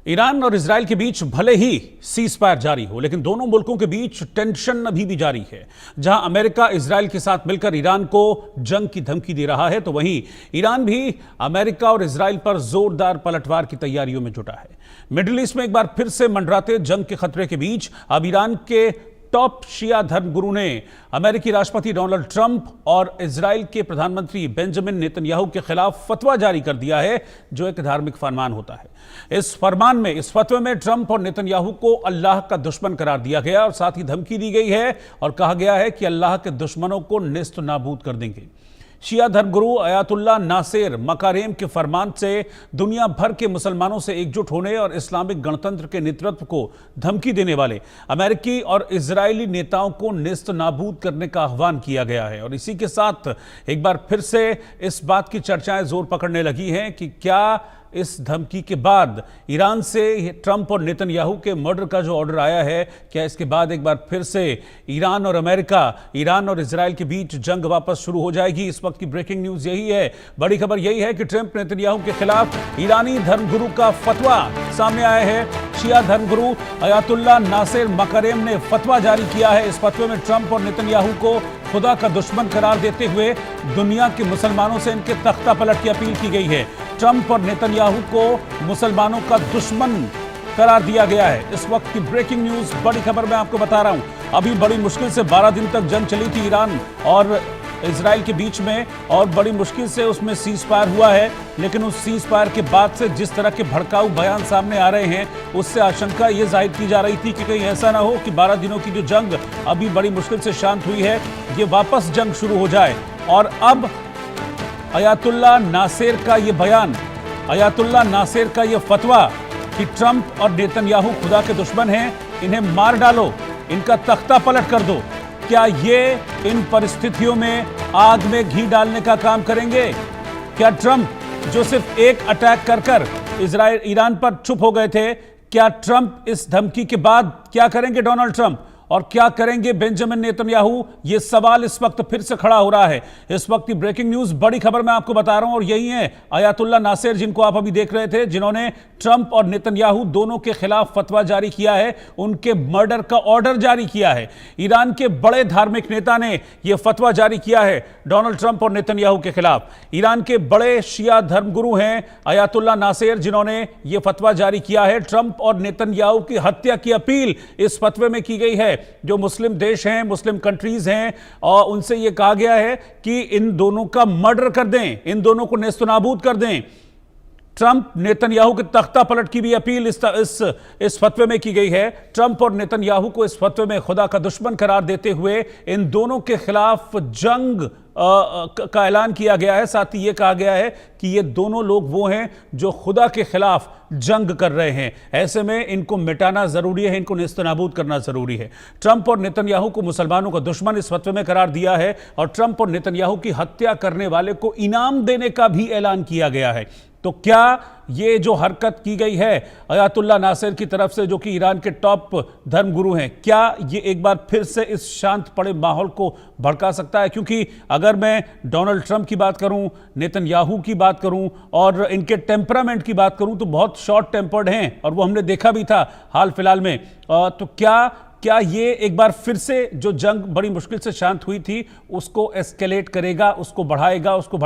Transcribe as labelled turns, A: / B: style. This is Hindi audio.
A: ईरान और इजराइल के बीच भले ही सीज फायर जारी हो, लेकिन दोनों मुल्कों के बीच टेंशन अभी भी जारी है। जहां अमेरिका इजराइल के साथ मिलकर ईरान को जंग की धमकी दे रहा है, तो वहीं ईरान भी अमेरिका और इजराइल पर जोरदार पलटवार की तैयारियों में जुटा है। मिडिल ईस्ट में एक बार फिर से मंडराते जंग के खतरे के बीच अब ईरान के टॉप शिया धर्मगुरु ने अमेरिकी राष्ट्रपति डोनाल्ड ट्रंप और इजराइल के प्रधानमंत्री बेंजामिन नेतन्याहू के खिलाफ फतवा जारी कर दिया है, जो एक धार्मिक फरमान होता है। इस फतवे में ट्रंप और नेतन्याहू को अल्लाह का दुश्मन करार दिया गया और साथ ही धमकी दी गई है और कहा गया है कि अल्लाह के दुश्मनों को नेस्त नाबूद कर देंगे। शिया धर्मगुरु अयातुल्लाह नासेर मकारेम के फरमान से दुनिया भर के मुसलमानों से एकजुट होने और इस्लामिक गणतंत्र के नेतृत्व को धमकी देने वाले अमेरिकी और इजरायली नेताओं को नेस्त नाबूद करने का आह्वान किया गया है। और इसी के साथ एक बार फिर से इस बात की चर्चाएं जोर पकड़ने लगी हैं कि क्या इस धमकी के बाद ईरान से ट्रंप और नेतन्याहू के मर्डर का जो ऑर्डर आया है, क्या इसके बाद एक बार फिर से ईरान और इजराइल के बीच जंग वापस शुरू हो जाएगी? इस वक्त की ब्रेकिंग न्यूज यही है। बड़ी खबर यही है कि ट्रंप नेतन्याहू के खिलाफ ईरानी धर्मगुरु का फतवा सामने आया है। शिया धर्मगुरु अयातुल्लाह नासेर मकारेम ने फतवा जारी किया है। इस फतवे में ट्रंप और नेतन्याहू को खुदा का दुश्मन करार देते हुए दुनिया के मुसलमानों से इनके तख्ता पलट की अपील की गई है। ट्रंप और नेतन्याहू को मुसलमानों का दुश्मन करार दिया गया है। इस वक्त की ब्रेकिंग न्यूज, बड़ी खबर मैं आपको बता रहा हूं। अभी बड़ी मुश्किल से 12 दिन तक जंग चली थी ईरान और इजराइल के बीच में, और बड़ी मुश्किल से उसमें सीज फायर हुआ है। लेकिन उस सीज फायर के बाद से जिस तरह के भड़काऊ बयान सामने आ रहे हैं, उससे आशंका ये जाहिर की जा रही थी कि कहीं ऐसा ना हो कि 12 दिनों की जो जंग अभी बड़ी मुश्किल से शांत हुई है, ये वापस जंग शुरू हो जाए। और अब अयातुल्लाह नासेर का ये बयान, अयातुल्लाह नासेर का ये फतवा कि ट्रंप और नेतन्याहू खुदा के दुश्मन हैं, इन्हें मार डालो, इनका तख्ता पलट कर दो, क्या ये इन परिस्थितियों में आग में घी डालने का काम करेंगे? क्या ट्रंप, जो सिर्फ एक अटैक कर ईरान पर चुप हो गए थे, क्या ट्रंप इस धमकी के बाद क्या करेंगे? डोनाल्ड ट्रंप और क्या करेंगे बेंजामिन नेतन्याहू? ये सवाल इस वक्त फिर से खड़ा हो रहा है। इस वक्त की ब्रेकिंग न्यूज, बड़ी खबर मैं आपको बता रहा हूं, और यही है अयातुल्लाह नासेर, जिनको आप अभी देख रहे थे, जिन्होंने ट्रंप और नेतन्याहू दोनों के खिलाफ फतवा जारी किया है, उनके मर्डर का ऑर्डर जारी किया है। ईरान के बड़े धार्मिक नेता ने यह फतवा जारी किया है डोनाल्ड ट्रंप और नेतन्याहू के खिलाफ। ईरान के बड़े शिया धर्मगुरु हैं अयातुल्लाह नासेर, जिन्होंने यह फतवा जारी किया है। ट्रंप और नेतन्याहू की हत्या की अपील इस फतवे में की गई है। जो मुस्लिम देश हैं, मुस्लिम कंट्रीज हैं, और उनसे यह कहा गया है कि इन दोनों का मर्डर कर दें, इन दोनों को नेस्तनाबूद कर दें। ट्रंप नेतन्याहू के तख्ता पलट की भी अपील इस फतवे में की गई है। ट्रंप और नेतन्याहू को इस फतवे में खुदा का दुश्मन करार देते हुए इन दोनों के खिलाफ जंग का ऐलान किया गया है। साथ ही यह कहा गया है कि ये दोनों लोग वो हैं जो खुदा के खिलाफ जंग कर रहे हैं। ऐसे में इनको मिटाना जरूरी है, इनको नेस्तनाबूद करना जरूरी है। ट्रंप और नेतन्याहू को मुसलमानों का दुश्मन इस फतवे में करार दिया है और ट्रंप और नेतन्याहू की हत्या करने वाले को इनाम देने का भी ऐलान किया गया है। तो क्या ये जो हरकत की गई है अयातुल्लाह नासेर की तरफ से, जो कि ईरान के टॉप धर्मगुरु हैं, क्या ये एक बार फिर से इस शांत पड़े माहौल को भड़का सकता है? क्योंकि अगर मैं डोनाल्ड ट्रंप की बात करूं, नेतन्याहू की बात करूं और इनके टेम्परामेंट की बात करूं, तो बहुत शॉर्ट टेम्पर्ड हैं और वो हमने देखा भी था हाल फिलहाल में। तो क्या ये एक बार फिर से जो जंग बड़ी मुश्किल से शांत हुई थी, उसको एस्केलेट करेगा, उसको बढ़ाएगा, उसको